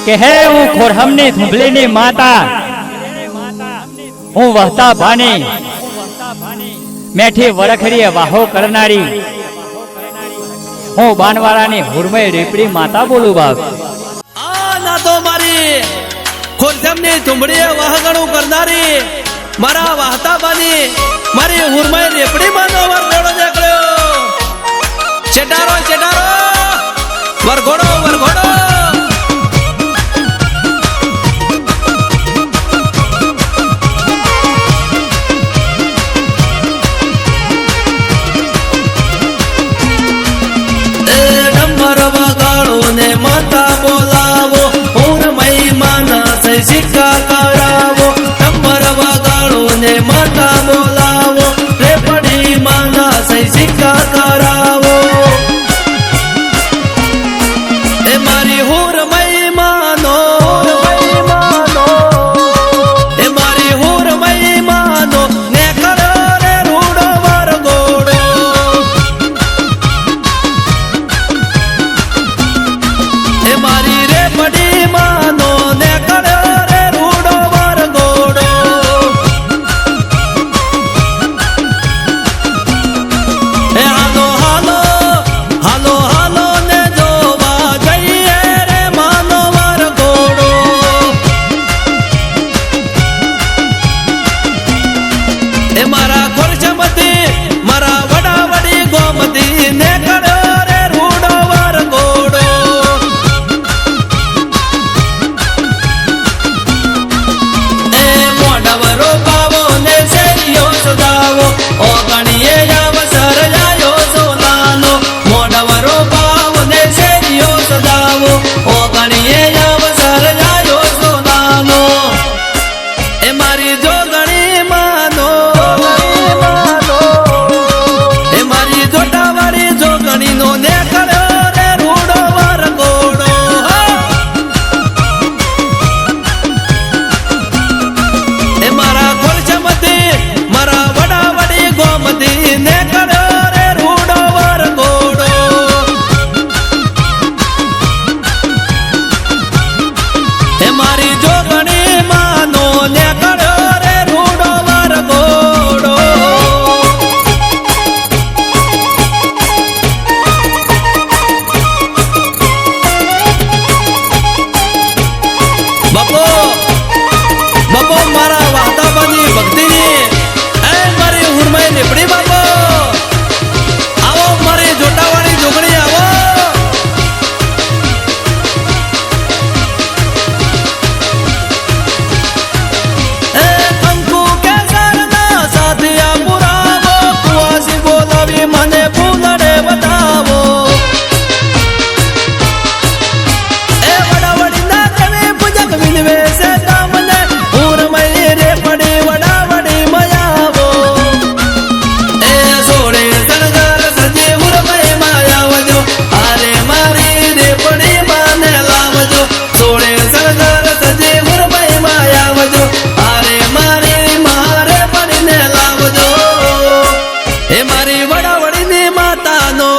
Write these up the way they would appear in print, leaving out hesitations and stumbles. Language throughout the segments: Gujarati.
કે હે હું ખોરહમની થુંભલીની માતા, હું વહતા ભાની મેઠી વરખડીએ વાહો કરનારી, હું બાનવાળાની હુરમય રેપડી માતા બોલું બાપ. આ ના તો મારી ખોરજમની તુંબડીએ વાહગણું કરનારી મારા વાહતા બાની મારી હુરમય રેપડી માનો વરઘોડો નીકળ્યો. ચેટારો ચેટારો વરઘોડો વરઘોડો. માતા બોલાવો હુરમય માના સહી સિક્કા કરાવો. ટંબર વગાડો ને માતા બોલાવો, રેપડી માના સહી સિક્કા કરાવો. એ મારી હુરમય માનો, એ મારી હુરમય માનો ને કરો રે રૂડો વરઘોડો. એ મારી રેપડી માનો ને કર્યો રે રૂડો વરઘોડો. એ હાલો હાલો હાલો હાલો ને જોવા જઈએ રે માનો વરઘોડો. એ મારા ખોરજમતી મારા વડાવડી ગોમતી ને કર્યો રે રૂડો વરઘોડો. મોડવરો પાવો ને શેરીઓ સુધાવો, ઓગણીએ અવસર આયો સોનાનો. મોડવરો પાવો ને શેરીઓ સુધાવો, ઓગણીએ અવસર આયો સોનાનો. એ મારી જોગણી માનો, એ મારી જોટાવાળી જોગણી નો ને કર્યો રે રૂડો વરઘોડો. એ મારા ખોરજમતી મારા વડાવડી ગોમતી ને કર્યો રે રૂડો વરઘોડો. એ મારી જોગણી માનો ને કર્યો રે રૂડો વરઘોડો. બાપો બાપો મારા વાહતાબાની ભક્તિની એ મારી હુરમય રેપડી બાપો આવો, મારી જોટાવાળી જોગણી આવો. એ કંકુ કેસરના સાથિયા પુરાવો, કુવાસી બોલાવી મને ફૂલડે બતાવો. એ વડાવડીના દેવી પૂજક વિનવે છે તમને, હુરમય રેપડી વડાવડી મયાવો. એ સોળે શણગાર સજે હુરમય માયાવજો, આરે મારી રેપડી માને લાવજો. સોળે શણગાર સજે હુરમય માયાવજો, આરે મારી મારે પડીને લાવજો. એ મારી વડાવડીની માતાનો,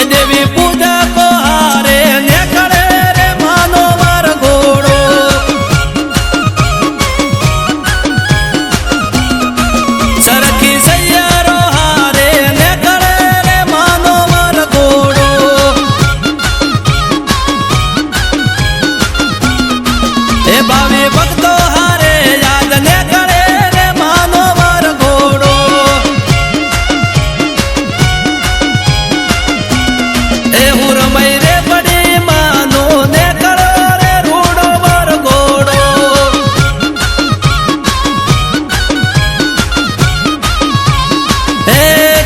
એ દેવી પૂજા કો હારે ને કરે રે માનો વરઘોડો. સરખી સૈયારો હારે ને કરે રે માનો વરઘોડો. એ ભાવે ભક્તો હારે યાદ ને કરે રે માનો વરઘોડો. એ હુરમય રેપડી માનો ને કરો રે રૂડો વરઘોડો. એ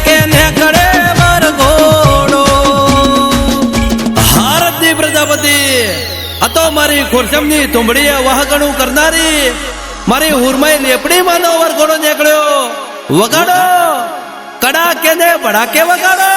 કે ને કરે વરઘોડો. હારતી પ્રજાપતિ આ તો મારી ખોરજમની તુંબડીએ વાહગણું કરનારી મારી હુરમય રેપડી માનો વરઘોડો નીકળ્યો. વગાડો કડાકે ને ભડાકે વગાડો.